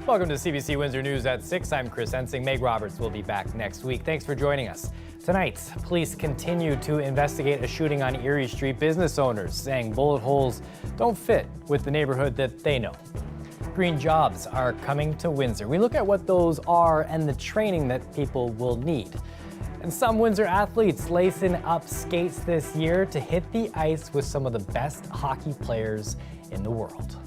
Welcome to CBC Windsor News at 6. I'm Chris Ensing. Meg Roberts will be back next week. Thanks for joining us. Tonight, police continue to investigate a shooting on Erie Street. Business owners saying bullet holes don't fit with the neighborhood that they know. Green jobs are coming to Windsor. We look at what those are and the training that people will need. And some Windsor athletes lacing up skates this year to hit the ice with some of the best hockey players in the world.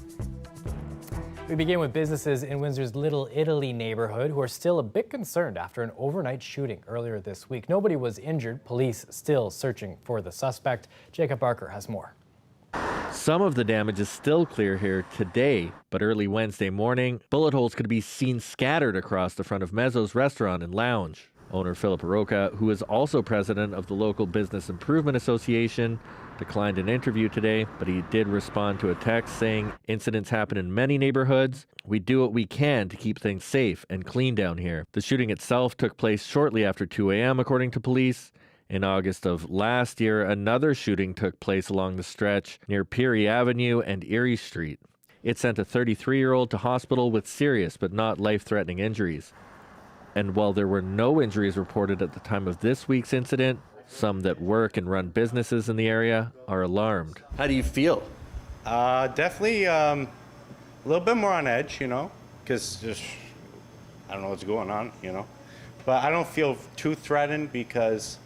We begin with businesses in Windsor's Little Italy neighborhood who are still a bit concerned after an overnight shooting earlier this week. Nobody was injured. Police still searching for the suspect. Jacob Barker has more. Some of the damage is still clear here today, but early Wednesday morning, bullet holes could be seen scattered across the front of Mezzo's restaurant and lounge. Owner Philip Roca, who is also president of the local Business Improvement Association, declined an interview today, but he did respond to a text saying incidents happen in many neighborhoods. We do what we can to keep things safe and clean down here. The shooting itself took place shortly after 2 a.m., according to police. In August of last year, another shooting took place along the stretch near Peary Avenue and Erie Street. It sent a 33-year-old to hospital with serious but not life-threatening injuries. And while there were no injuries reported at the time of this week's incident, some that work and run businesses in the area are alarmed. How do you feel? Definitely a little bit more on edge, because I don't know what's going on, But I don't feel too threatened because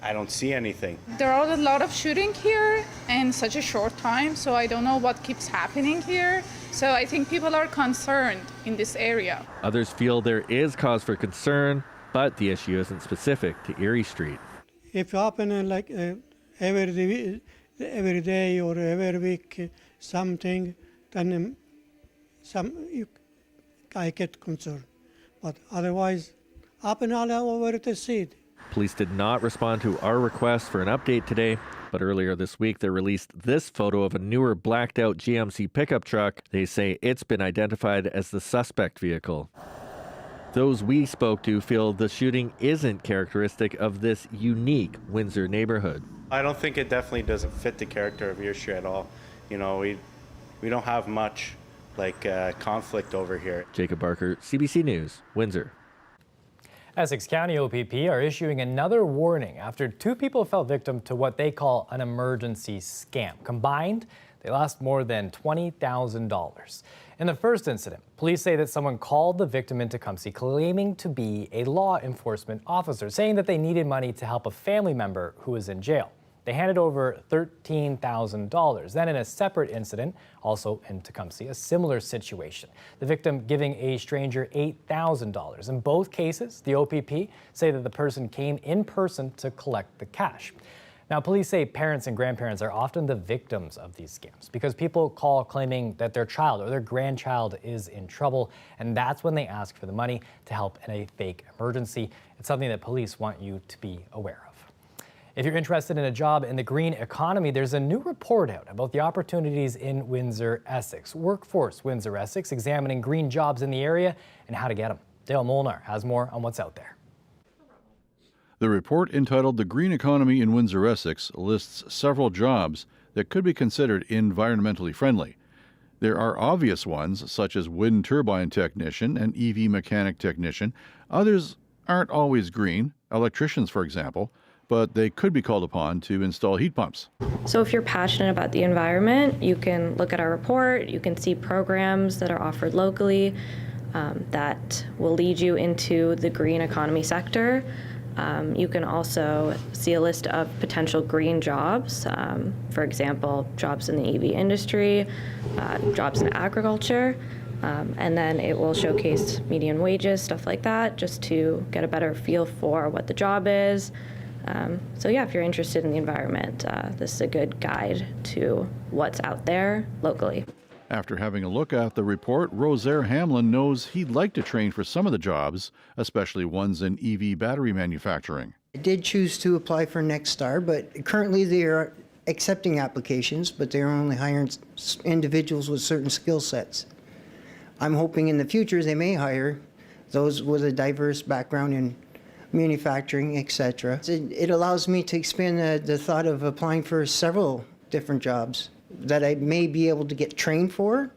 I don't see anything. There are a lot of shooting here in such a short time, so I don't know what keeps happening here. So I think people are concerned in this area. Others feel there is cause for concern, but the issue isn't specific to Erie Street. If it happens like every day or every week something, then I get concerned. But otherwise, happen all over the city. Police did not respond to our request for an update today, but earlier this week they released this photo of a newer blacked out GMC pickup truck. They say it's been identified as the suspect vehicle. Those we spoke to feel the shooting isn't characteristic of this unique Windsor neighborhood. I don't think it definitely doesn't fit the character of Erie Street at all. We don't have much conflict over here. Jacob Barker, CBC News, Windsor. Essex County OPP are issuing another warning after 2 people fell victim to what they call an emergency scam. Combined, they lost more than $20,000. In the first incident, police say that someone called the victim in Tecumseh claiming to be a law enforcement officer, saying that they needed money to help a family member who was in jail. They handed over $13,000. Then in a separate incident, also in Tecumseh, a similar situation. The victim giving a stranger $8,000. In both cases, the OPP say that the person came in person to collect the cash. Now, police say parents and grandparents are often the victims of these scams because people call claiming that their child or their grandchild is in trouble, and that's when they ask for the money to help in a fake emergency. It's something that police want you to be aware of. If you're interested in a job in the green economy, there's a new report out about the opportunities in Windsor, Essex. Workforce Windsor, Essex, examining green jobs in the area and how to get them. Dale Molnar has more on what's out there. The report, entitled The Green Economy in Windsor, Essex, lists several jobs that could be considered environmentally friendly. There are obvious ones, such as wind turbine technician and EV mechanic technician. Others aren't always green, electricians, for example, but they could be called upon to install heat pumps. So if you're passionate about the environment, you can look at our report, you can see programs that are offered locally that will lead you into the green economy sector. You can also see a list of potential green jobs, for example, jobs in the EV industry, jobs in agriculture, and then it will showcase median wages, stuff like that, just to get a better feel for what the job is. So yeah, if you're interested in the environment, this is a good guide to what's out there locally. After having a look at the report, Rosaire Hamlin knows he'd like to train for some of the jobs, especially ones in EV battery manufacturing. I did choose to apply for Nexstar, but currently they are accepting applications, but they're only hiring individuals with certain skill sets. I'm hoping in the future they may hire those with a diverse background in manufacturing, etc. It allows me to expand the thought of applying for several different jobs that I may be able to get trained for,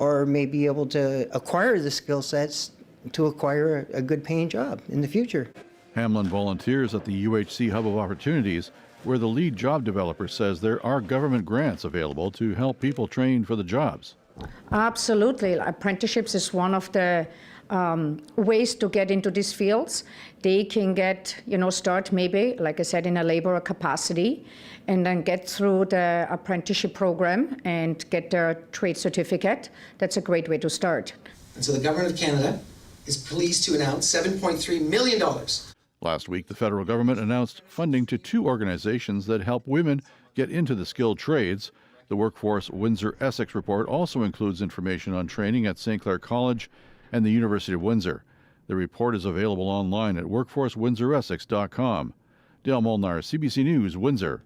or may be able to acquire the skill sets to acquire a good paying job in the future. Hamlin volunteers at the UHC Hub of Opportunities, where the lead job developer says there are government grants available to help people train for the jobs. Absolutely. Apprenticeships is one of the ways to get into these fields. They can get, start maybe, like I said, in a laborer capacity, and then get through the apprenticeship program and get their trade certificate. That's a great way to start. And so the Government of Canada is pleased to announce $7.3 million. Last week, the federal government announced funding to 2 organizations that help women get into the skilled trades. The Workforce Windsor Essex report also includes information on training at St. Clair College and the University of Windsor. The report is available online at workforcewindsoressex.com. Dale Molnar, CBC News, Windsor.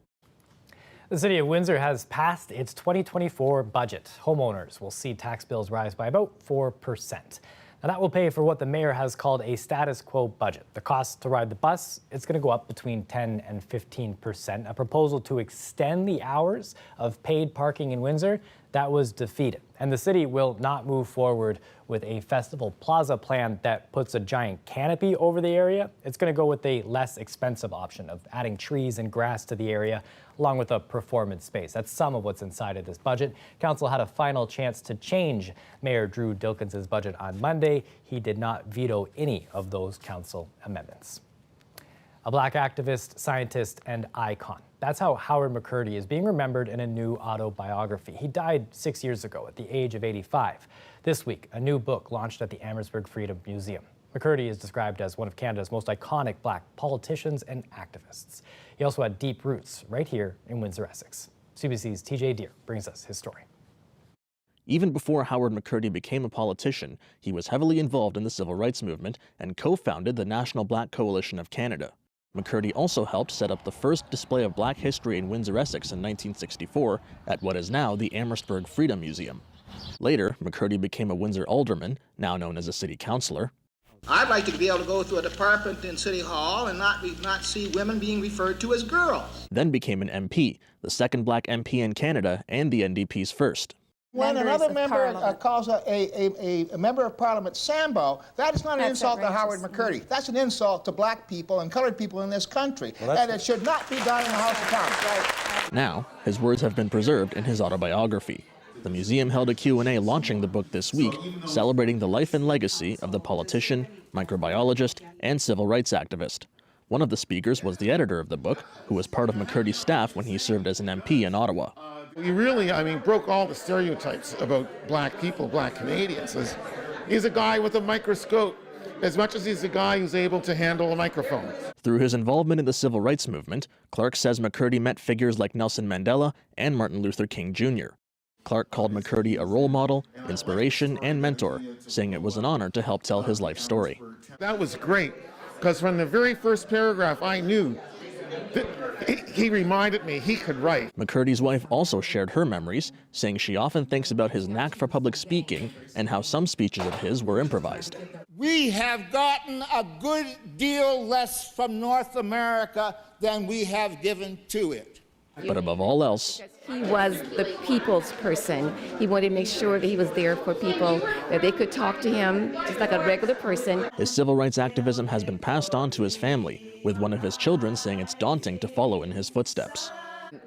The City of Windsor has passed its 2024 budget. Homeowners will see tax bills rise by about 4%. Now that will pay for what the mayor has called a status quo budget. The cost to ride the bus, it's going to go up between 10 and 15%. A proposal to extend the hours of paid parking in Windsor, that was defeated. And the city will not move forward with a festival plaza plan that puts a giant canopy over the area. It's going to go with a less expensive option of adding trees and grass to the area, along with a performance space. That's some of what's inside of this budget. Council had a final chance to change Mayor Drew Dilkins' budget on Monday. He did not veto any of those council amendments. A Black activist, scientist, and icon. That's how Howard McCurdy is being remembered in a new autobiography. He died 6 years ago at the age of 85. This week, a new book launched at the Amherstburg Freedom Museum. McCurdy is described as one of Canada's most iconic Black politicians and activists. He also had deep roots right here in Windsor, Essex. CBC's TJ Deere brings us his story. Even before Howard McCurdy became a politician, he was heavily involved in the civil rights movement and co-founded the National Black Coalition of Canada. McCurdy also helped set up the first display of Black history in Windsor, Essex in 1964 at what is now the Amherstburg Freedom Museum. Later, McCurdy became a Windsor alderman, now known as a city councillor. I'd like to be able to go to a department in City Hall and not see women being referred to as girls. Then became an MP, the second Black MP in Canada and the NDP's first. When another member calls a member of Parliament Sambo, that is not an insult to Howard McCurdy. That's an insult to Black people and colored people in this country. And it should not be done in the House of Commons. Now, his words have been preserved in his autobiography. The museum held a Q&A launching the book this week, celebrating the life and legacy of the politician, microbiologist, and civil rights activist. One of the speakers was the editor of the book, who was part of McCurdy's staff when he served as an MP in Ottawa. He really, broke all the stereotypes about Black people, Black Canadians. He's a guy with a microscope, as much as he's a guy who's able to handle a microphone. Through his involvement in the civil rights movement, Clark says McCurdy met figures like Nelson Mandela and Martin Luther King Jr. Clark called McCurdy a role model, inspiration, and mentor, saying it was an honor to help tell his life story. That was great, because from the very first paragraph I knew that he reminded me he could write. McCurdy's wife also shared her memories, saying she often thinks about his knack for public speaking and how some speeches of his were improvised. We have gotten a good deal less from North America than we have given to it. But above all else, he was the people's person. He wanted to make sure that he was there for people, that they could talk to him just like a regular person. His civil rights activism has been passed on to his family, with one of his children saying it's daunting to follow in his footsteps.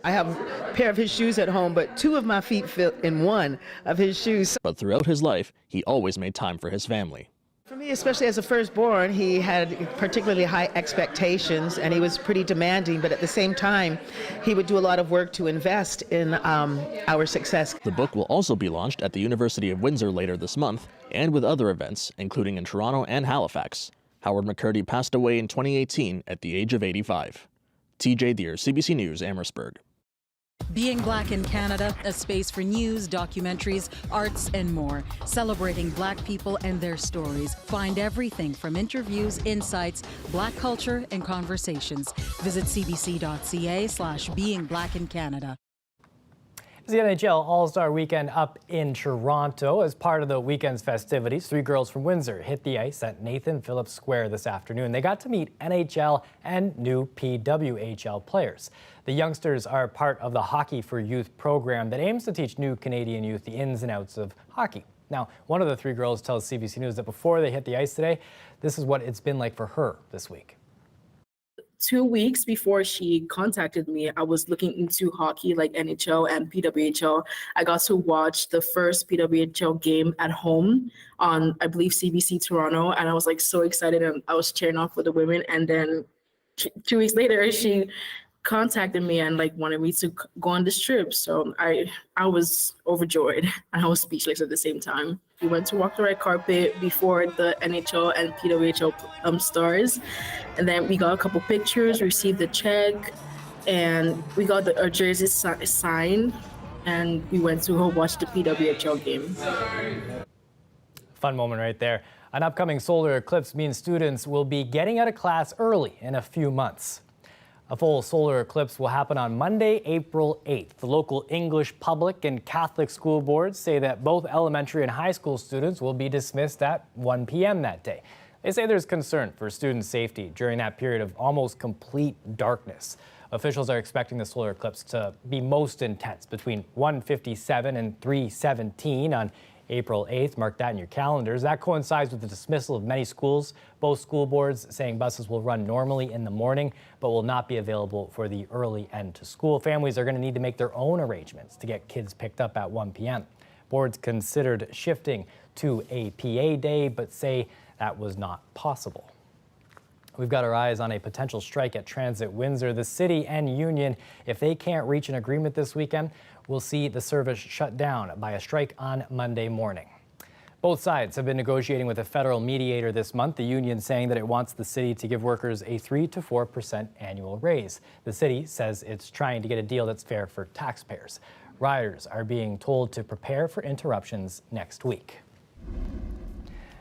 I have a pair of his shoes at home, but 2 of my feet fit in one of his shoes. But throughout his life, he always made time for his family. For me, especially as a firstborn, he had particularly high expectations, and he was pretty demanding, but at the same time, he would do a lot of work to invest in our success. The book will also be launched at the University of Windsor later this month, and with other events, including in Toronto and Halifax. Howard McCurdy passed away in 2018 at the age of 85. TJ Deere, CBC News, Amherstburg. Being Black in Canada, a space for news, documentaries, arts, and more. Celebrating Black people and their stories. Find everything from interviews, insights, Black culture, and conversations. Visit cbc.ca/Being Black in Canada. The NHL All-Star weekend up in Toronto. As part of the weekend's festivities, 3 girls from Windsor hit the ice at Nathan Phillips Square this afternoon. They got to meet NHL and new PWHL players. The youngsters are part of the Hockey for Youth program that aims to teach new Canadian youth the ins and outs of hockey. Now, one of the three girls tells CBC News that before they hit the ice today, this is what it's been like for her this week. 2 weeks before she contacted me, I was looking into hockey like NHL and PWHL. I got to watch the first PWHL game at home on, I believe, CBC Toronto, and I was like so excited, and I was cheering on for the women. And then 2 weeks later, she contacted me and like wanted me to go on this trip. So I was overjoyed and I was speechless at the same time. We went to walk the red carpet before the NHL and PWHL stars, and then we got a couple pictures, received the check, and we got our jerseys signed, and we went to go watch the PWHL game. Fun moment right there. An upcoming solar eclipse means students will be getting out of class early in a few months. A full solar eclipse will happen on Monday, April 8th. The local English public and Catholic school boards say that both elementary and high school students will be dismissed at 1 p.m. that day. They say there's concern for student safety during that period of almost complete darkness. Officials are expecting the solar eclipse to be most intense between 1:57 and 3:17 on April 8th. Mark that in your calendars. That coincides with the dismissal of many schools. Both school boards saying buses will run normally in the morning, but will not be available for the early end to school. Families are going to need to make their own arrangements to get kids picked up at 1 p.m. Boards considered shifting to a PA day, but say that was not possible. We've got our eyes on a potential strike at Transit Windsor. The city and union, if they can't reach an agreement this weekend, will see the service shut down by a strike on Monday morning. Both sides have been negotiating with a federal mediator this month, the union saying that it wants the city to give workers a 3 to 4% annual raise. The city says it's trying to get a deal that's fair for taxpayers. Riders are being told to prepare for interruptions next week.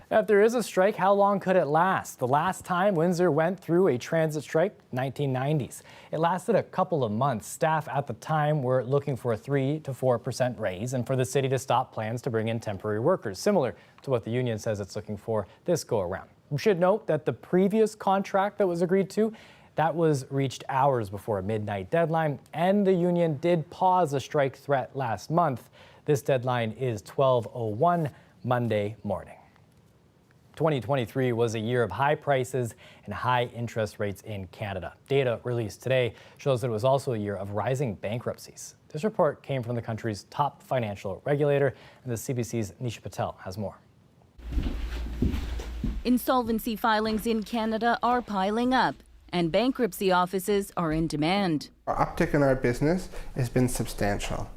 If there is a strike, how long could it last? The last time Windsor went through a transit strike, 1990s. It lasted a couple of months. Staff at the time were looking for a 3 to 4% raise and for the city to stop plans to bring in temporary workers, similar to what the union says it's looking for this go around. We should note that the previous contract that was agreed to, that was reached hours before a midnight deadline, and the union did pause a strike threat last month. This deadline is 12:01 Monday morning. 2023 was a year of high prices and high interest rates in Canada. Data released today shows that it was also a year of rising bankruptcies. This report came from the country's top financial regulator, and the CBC's Nisha Patel has more. Insolvency filings in Canada are piling up, and bankruptcy offices are in demand. Our uptick in our business has been substantial.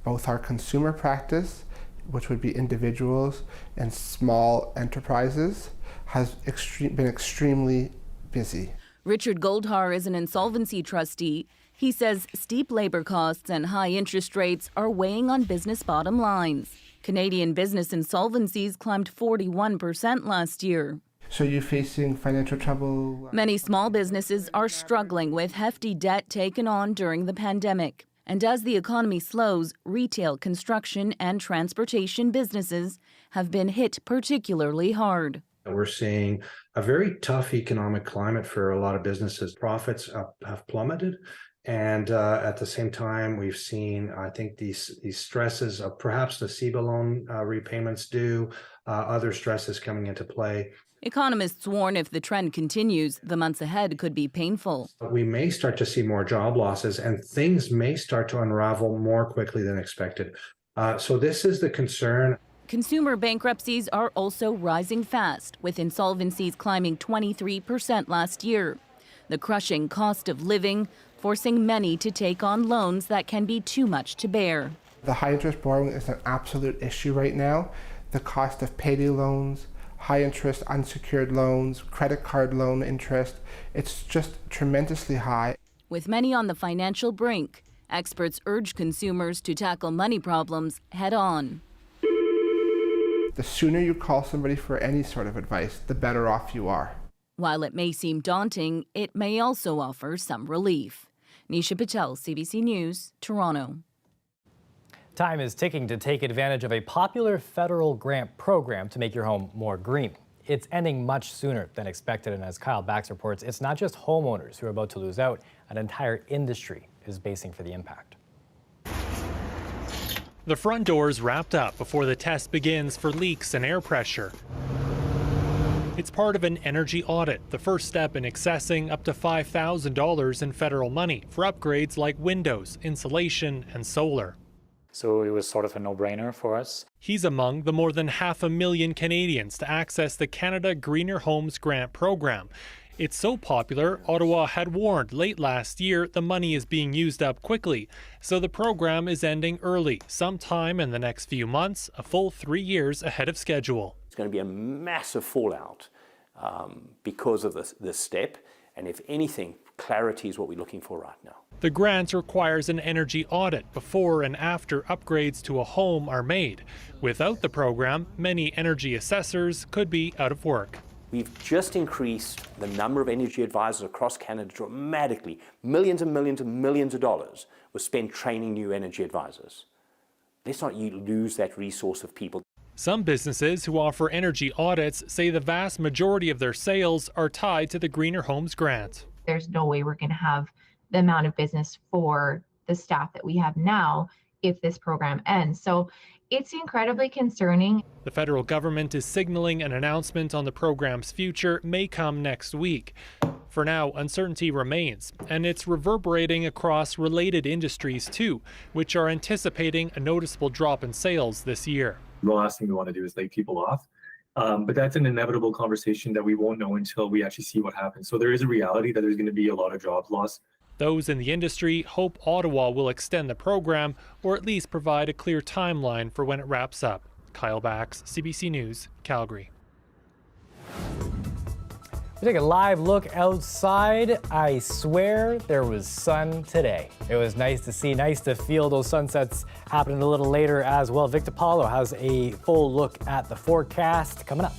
Both our consumer practice, which would be individuals and small enterprises, has been extremely busy. Richard Goldhar is an insolvency trustee. He says steep labor costs and high interest rates are weighing on business bottom lines. Canadian business insolvencies climbed 41% last year. So you're facing financial trouble? Many small businesses are struggling with hefty debt taken on during the pandemic. And as the economy slows, retail, construction, and transportation businesses have been hit particularly hard. We're seeing a very tough economic climate for a lot of businesses. Profits have plummeted. And at the same time, we've seen, I think, these stresses of perhaps the CBA loan repayments due, other stresses coming into play. Economists warn if the trend continues, the months ahead could be painful. We may start to see more job losses and things may start to unravel more quickly than expected. So this is the concern. Consumer bankruptcies are also rising fast, with insolvencies climbing 23% last year. The crushing cost of living forcing many to take on loans that can be too much to bear. The high interest borrowing is an absolute issue right now. The cost of payday loans, high interest unsecured loans, credit card loan interest, it's just tremendously high. With many on the financial brink, experts urge consumers to tackle money problems head on. The sooner you call somebody for any sort of advice, the better off you are. While it may seem daunting, it may also offer some relief. Nisha Patel, CBC News, Toronto. Time is ticking to take advantage of a popular federal grant program to make your home more green. It's ending much sooner than expected, and as Kyle Bax reports, it's not just homeowners who are about to lose out. An entire industry is basing for the impact. The front door is wrapped up before the test begins for leaks and air pressure. It's part of an energy audit, the first step in accessing up to $5,000 in federal money for upgrades like windows, insulation, and solar. So it was sort of a no-brainer for us. He's among the more than 500,000 Canadians to access the Canada Greener Homes Grant program. It's so popular, Ottawa had warned late last year the money is being used up quickly, so the program is ending early, sometime in the next few months, a full 3 years ahead of schedule. It's going to be a massive fallout because of this step, and if anything, clarity is what we're looking for right now. The grant requires an energy audit before and after upgrades to a home are made. Without the program, many energy assessors could be out of work. We've just increased the number of energy advisors across Canada dramatically. Millions and millions and millions of dollars were spent training new energy advisors. Let's not lose that resource of people. Some businesses who offer energy audits say the vast majority of their sales are tied to the Greener Homes Grant. There's no way we're going to have the amount of business for the staff that we have now if this program ends. So it's incredibly concerning. The federal government is signaling an announcement on the program's future may come next week. For now, uncertainty remains, and it's reverberating across related industries too, which are anticipating a noticeable drop in sales this year. The last thing we want to do is lay people off. But that's an inevitable conversation that we won't know until we actually see what happens. So there is a reality that there's going to be a lot of jobs lost. Those in the industry hope Ottawa will extend the program or at least provide a clear timeline for when it wraps up. Kyle Bax, CBC News, Calgary. We take a live look outside. I swear there was sun today. It was nice to see, nice to feel those sunsets happening a little later as well. Victor Paulo has a full look at the forecast coming up.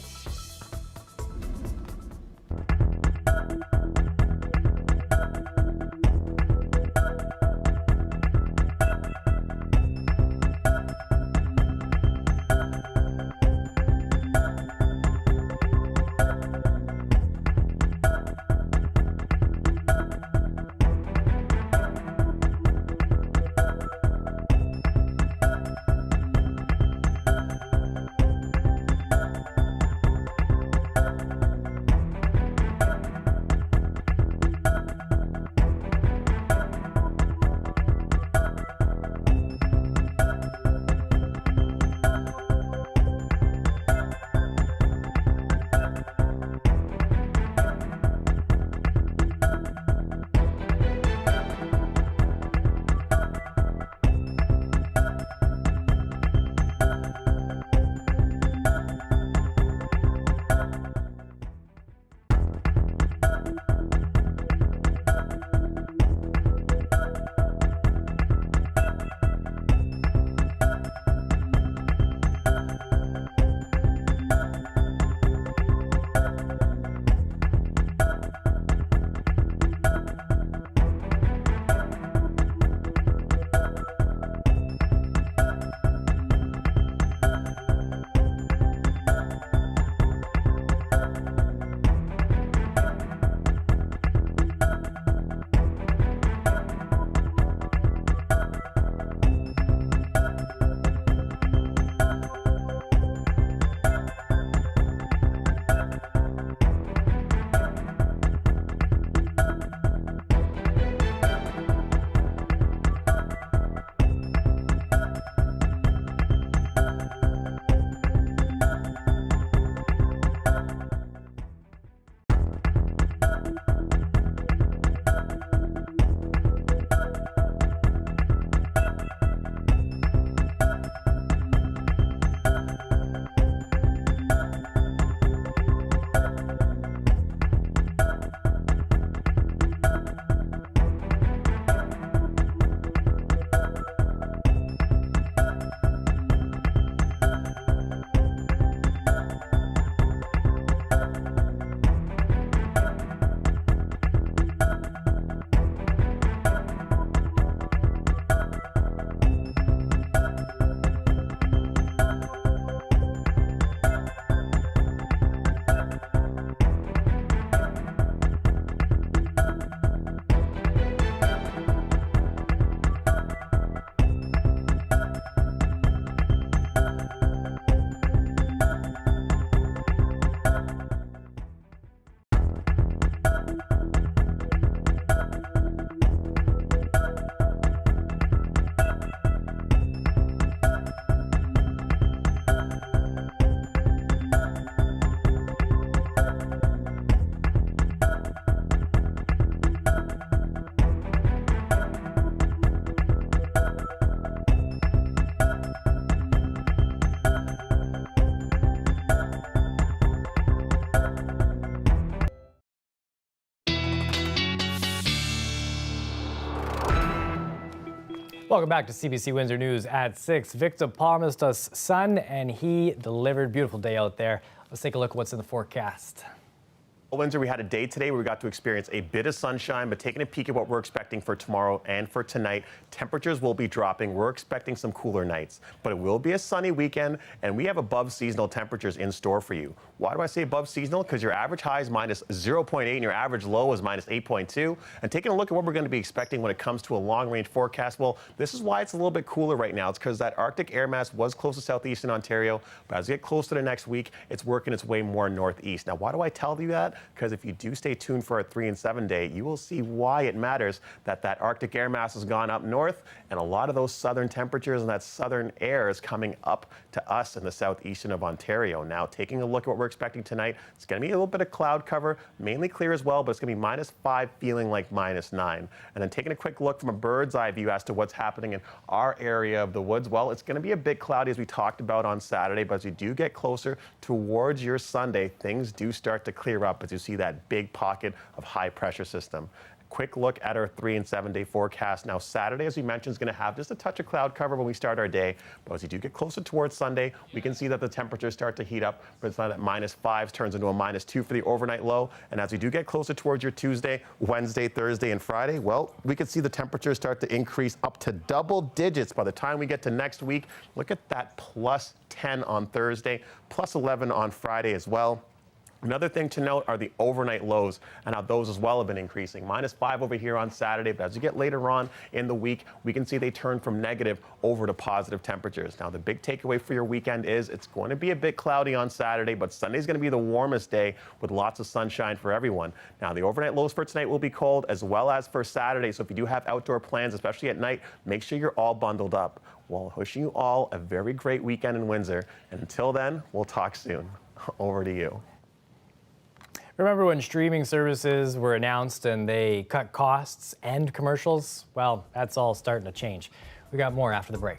Welcome back to CBC Windsor News at 6. Victor promised us sun, and he delivered. Beautiful day out there. Let's take a look at what's in the forecast. Well, Windsor, we had a day today where we got to experience a bit of sunshine, but taking a peek at what we're expecting for tomorrow and for tonight, temperatures will be dropping. We're expecting some cooler nights, but it will be a sunny weekend, and we have above seasonal temperatures in store for you. Why do I say above seasonal? Because your average high is minus 0.8 and your average low is minus 8.2. And taking a look at what we're going to be expecting when it comes to a long-range forecast, well, this is why it's a little bit cooler right now. It's because that Arctic air mass was close to southeastern Ontario, but as we get closer to next week, it's working its way more northeast. Now, why do I tell you that? Because if you do stay tuned for our 3 and 7 day, you will see why it matters that Arctic air mass has gone up north, and a lot of those southern temperatures and that southern air is coming up to us in the southeastern of Ontario. Now, taking a look at what we're expecting tonight, it's going to be a little bit of cloud cover, mainly clear as well, but it's going to be -5, feeling like -9. And then taking a quick look from a bird's eye view as to what's happening in our area of the woods, well, it's going to be a bit cloudy as we talked about on Saturday, but as we do get closer towards your Sunday, things do start to clear up as you see that big pocket of high pressure system. Quick look at our 3 and 7 day forecast. Now, Saturday, as we mentioned, is going to have just a touch of cloud cover when we start our day. But as you do get closer towards Sunday, we can see that the temperatures start to heat up. But it's not that -5 turns into a -2 for the overnight low. And as we do get closer towards your Tuesday, Wednesday, Thursday, and Friday, well, we can see the temperatures start to increase up to double digits by the time we get to next week. Look at that +10 on Thursday, +11 on Friday as well. Another thing to note are the overnight lows and how those as well have been increasing. -5 over here on Saturday, but as you get later on in the week, we can see they turn from negative over to positive temperatures. Now, the big takeaway for your weekend is it's going to be a bit cloudy on Saturday, but Sunday's going to be the warmest day with lots of sunshine for everyone. Now, the overnight lows for tonight will be cold as well as for Saturday, so if you do have outdoor plans, especially at night, make sure you're all bundled up. Well, wishing you all a very great weekend in Windsor, and until then, we'll talk soon. Over to you. Remember when streaming services were announced and they cut costs and commercials? Well, that's all starting to change. We got more after the break.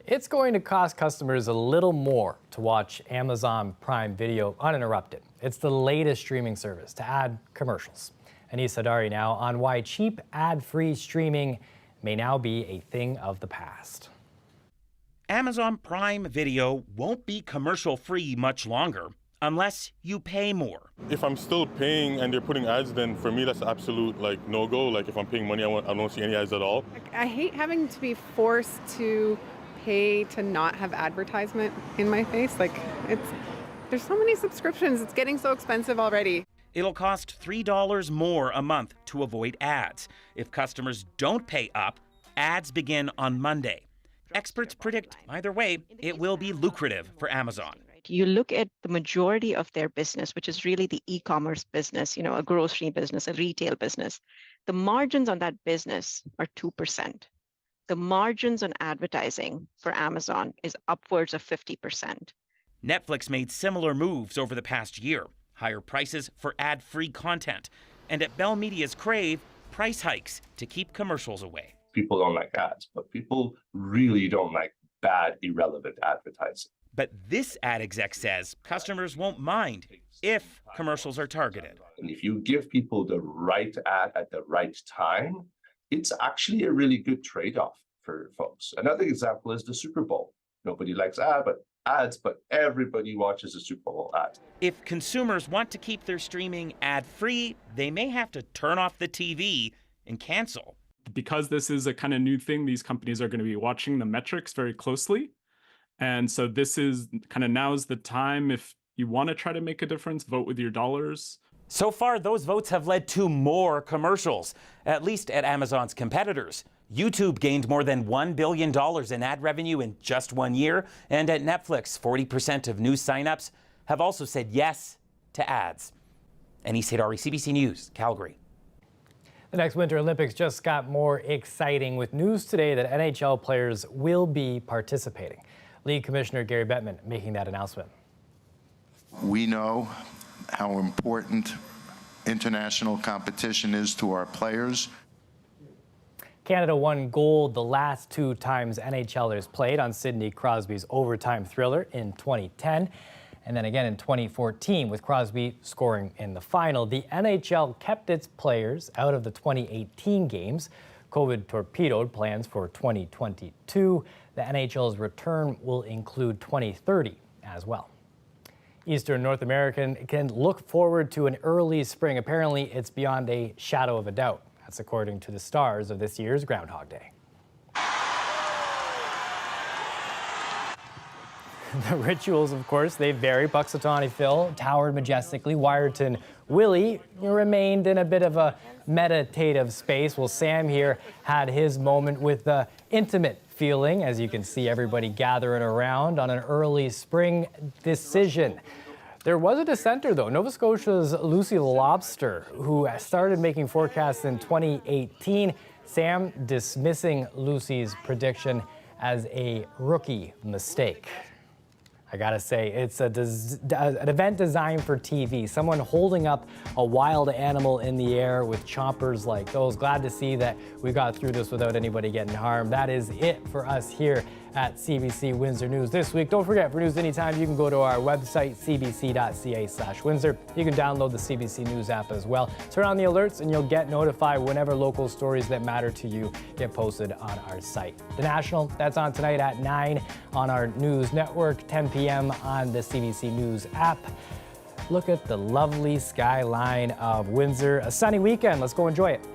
It's going to cost customers a little more to watch Amazon Prime Video uninterrupted. It's the latest streaming service to add commercials. Anis Hadari now on why cheap ad-free streaming may now be a thing of the past. Amazon Prime Video won't be commercial-free much longer unless you pay more. If I'm still paying and they're putting ads, then for me that's absolute no-go. Like if I'm paying money, I don't see any ads at all. I hate having to be forced to pay to not have advertisement in my face. There's so many subscriptions, it's getting so expensive already. It'll cost $3 more a month to avoid ads. If customers don't pay up, ads begin on Monday. Experts predict either way, it will be lucrative for Amazon. You look at the majority of their business, which is really the e-commerce business, a grocery business, a retail business. The margins on that business are 2%. The margins on advertising for Amazon is upwards of 50%. Netflix made similar moves over the past year. Higher prices for ad-free content. And at Bell Media's Crave, price hikes to keep commercials away. People don't like ads, but people really don't like bad, irrelevant advertising. But this ad exec says customers won't mind if commercials are targeted. And if you give people the right ad at the right time, it's actually a really good trade-off for folks. Another example is the Super Bowl. Nobody likes ads, but everybody watches a Super Bowl ad. If consumers want to keep their streaming ad-free, they may have to turn off the TV and cancel. Because this is a kind of new thing, these companies are going to be watching the metrics very closely. And so this is now's the time, if you want to try to make a difference, vote with your dollars. So far, those votes have led to more commercials, at least at Amazon's competitors. YouTube gained more than $1 billion in ad revenue in just 1 year. And at Netflix, 40% of new signups have also said yes to ads. Anis Hadari, CBC News, Calgary. The next Winter Olympics just got more exciting with news today that NHL players will be participating. League Commissioner Gary Bettman making that announcement. We know how important international competition is to our players. Canada won gold the last 2 times NHLers played on Sidney Crosby's overtime thriller in 2010 and then again in 2014 with Crosby scoring in the final. The NHL kept its players out of the 2018 games. COVID torpedoed plans for 2022. The NHL's return will include 2030 as well. Eastern North American can look forward to an early spring. Apparently, it's beyond a shadow of a doubt. That's according to the stars of this year's Groundhog Day. The rituals, of course, they vary. Puxatawny Phil towered majestically. Wyerton Willie remained in a bit of a meditative space. Well, Sam here had his moment with the intimate feeling, as you can see everybody gathering around on an early spring decision. There was a dissenter, though. Nova Scotia's Lucy Lobster, who started making forecasts in 2018. Sam dismissing Lucy's prediction as a rookie mistake. I gotta say, it's an event designed for TV. Someone holding up a wild animal in the air with chompers like those. Glad to see that we got through this without anybody getting harmed. That is it for us here at CBC Windsor News this week. Don't forget, for news anytime, you can go to our website, cbc.ca/Windsor. You can download the CBC News app as well. Turn on the alerts and you'll get notified whenever local stories that matter to you get posted on our site. The National, that's on tonight at 9 on our news network, 10 p.m. on the CBC News app. Look at the lovely skyline of Windsor. A sunny weekend. Let's go enjoy it.